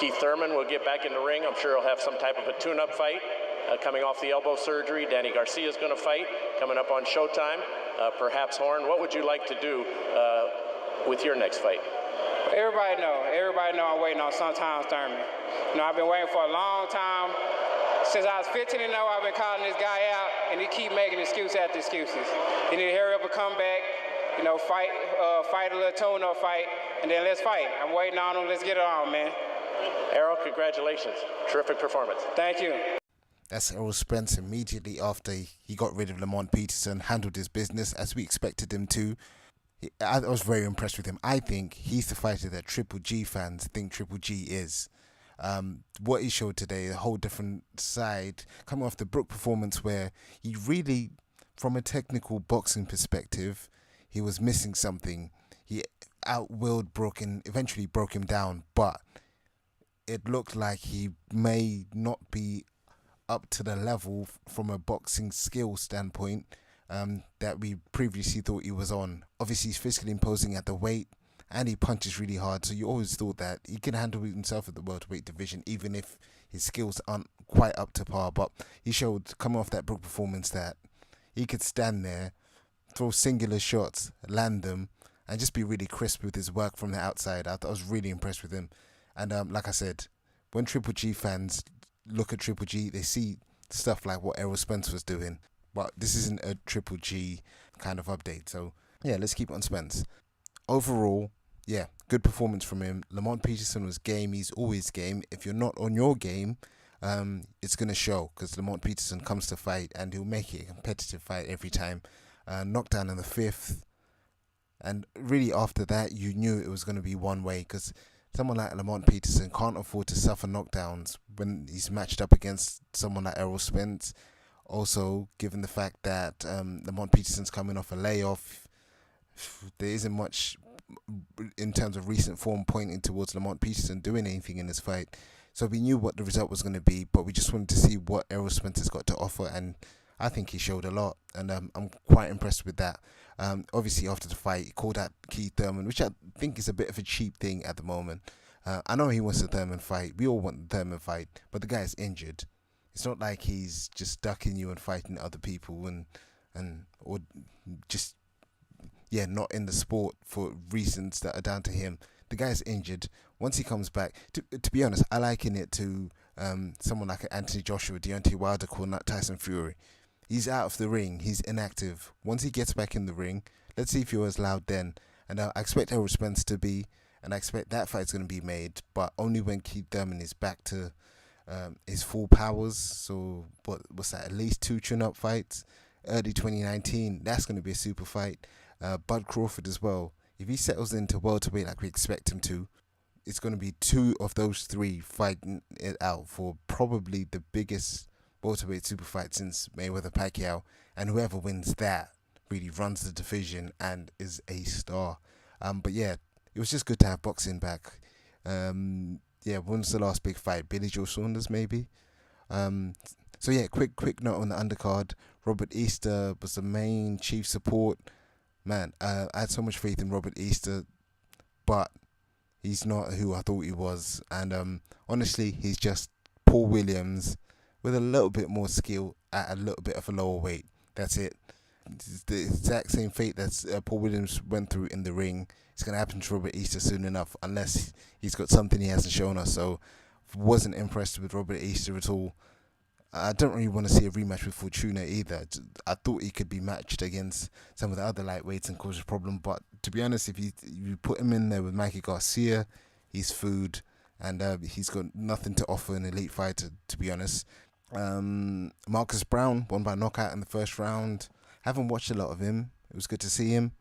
Keith Thurman will get back in the ring. I'm sure he'll have some type of a tune-up fight coming off the elbow surgery. Danny Garcia is going to fight coming up on Showtime. Perhaps Horn, what would you like to do with your next fight? Everybody know I'm waiting on sometimes Thurman. I've been waiting for a long time. Since I was 15 and 0, I've been calling this guy out, and he keep making excuse after excuses. He need to hurry up and come back, fight a little tune-up fight, and then let's fight. I'm waiting on him. Let's get it on, man. Errol, congratulations. Terrific performance. Thank you. That's Errol Spence immediately after he got rid of Lamont Peterson, handled his business as we expected him to. I was very impressed with him. I think he's the fighter that Triple G fans think Triple G is. What he showed today, a whole different side, coming off the Brook performance where he really, from a technical boxing perspective, he was missing something. He outwilled Brook and eventually broke him down, but it looked like he may not be up to the level from a boxing skill standpoint that we previously thought he was on. Obviously, he's physically imposing at the weight, and he punches really hard, so you always thought that he can handle himself at the welterweight division, even if his skills aren't quite up to par. But he showed, coming off that Brook performance, that he could stand there, throw singular shots, land them, and just be really crisp with his work from the outside. I was really impressed with him. And like I said, when Triple G fans look at Triple G, they see stuff like what Errol Spence was doing. But this isn't a Triple G kind of update. So, yeah, let's keep on Spence. Overall, yeah, good performance from him. Lamont Peterson was game. He's always game. If you're not on your game, it's going to show, because Lamont Peterson comes to fight and he'll make it a competitive fight every time. Knockdown in the 5th. And really after that, you knew it was going to be one way, because someone like Lamont Peterson can't afford to suffer knockdowns when he's matched up against someone like Errol Spence. Also, given the fact that Lamont Peterson's coming off a layoff, there isn't much in terms of recent form pointing towards Lamont Peterson doing anything in this fight. So we knew what the result was going to be, but we just wanted to see what Errol Spence has got to offer, and I think he showed a lot, and I'm quite impressed with that. Obviously, after the fight, he called out Keith Thurman, which I think is a bit of a cheap thing at the moment. I know he wants a Thurman fight. We all want the Thurman fight, but the guy's injured. It's not like he's just ducking you and fighting other people or just not in the sport for reasons that are down to him. The guy's injured. Once he comes back, to be honest, I liken it to someone like Anthony Joshua, Deontay Wilder, calling out Tyson Fury. He's out of the ring. He's inactive. Once he gets back in the ring, let's see if he was loud then. And I expect Errol Spence to be, and I expect that fight's going to be made, but only when Keith Thurman is back to his full powers. So what's that? At least 2 tune-up fights. Early 2019, that's going to be a super fight. Bud Crawford as well. If he settles into welterweight like we expect him to, it's going to be 2 of those 3 fighting it out for probably the biggest welterweight super fight since Mayweather-Pacquiao, and whoever wins that really runs the division and is a star. But yeah, it was just good to have boxing back. When was the last big fight? Billy Joe Saunders, maybe? So yeah, quick note on the undercard. Robert Easter was the main chief support. Man, I had so much faith in Robert Easter, but he's not who I thought he was. And honestly, he's just Paul Williams with a little bit more skill at a little bit of a lower weight. That's it. It's the exact same fate that Paul Williams went through in the ring. It's going to happen to Robert Easter soon enough, unless he's got something he hasn't shown us. So, wasn't impressed with Robert Easter at all. I don't really want to see a rematch with Fortuna either. I thought he could be matched against some of the other lightweights and cause a problem. But to be honest, if you put him in there with Mikey Garcia, he's food. And he's got nothing to offer an elite fighter, to be honest. Marcus Browne won by knockout in the first round. Haven't watched a lot of him. It was good to see him.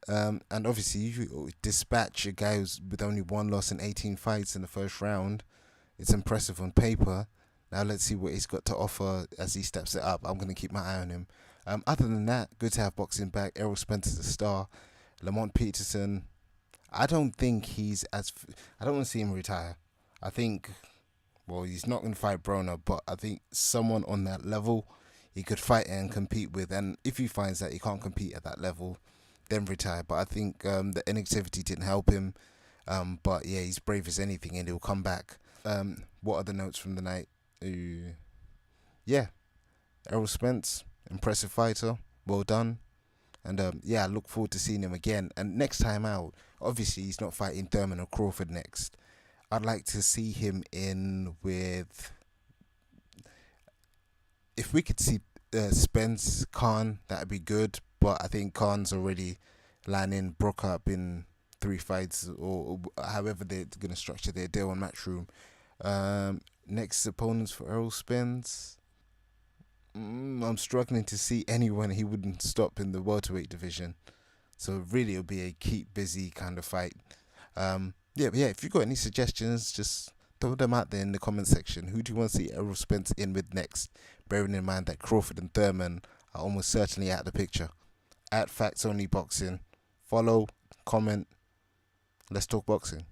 And obviously, you dispatch a guy who's with only 1 loss in 18 fights in the first round. It's impressive on paper. Now let's see what he's got to offer as he steps it up. I'm going to keep my eye on him. Other than that, good to have boxing back. Errol Spence is a star. Lamont Peterson, I don't think I don't want to see him retire. I think, he's not going to fight Broner, but I think someone on that level he could fight and compete with. And if he finds that he can't compete at that level, then retire. But I think the inactivity didn't help him. But yeah, he's brave as anything, and he'll come back. What are the notes from the night? Yeah, Errol Spence, impressive fighter, well done. And yeah, I look forward to seeing him again. And next time out, obviously he's not fighting Thurman or Crawford next. I'd like to see him in with, if we could see Spence Khan, that'd be good. But I think Khan's already lining Brock up in 3 fights, or however they're gonna structure their deal on Matchroom. Next opponents for Errol Spence. I'm struggling to see anyone he wouldn't stop in the welterweight division. So really, it'll be a keep busy kind of fight. Yeah, if you got any suggestions, just throw them out there in the comment section. Who do you want to see Errol Spence in with next? Bearing in mind that Crawford and Thurman are almost certainly out of the picture. At Facts Only Boxing, follow, comment. Let's talk boxing.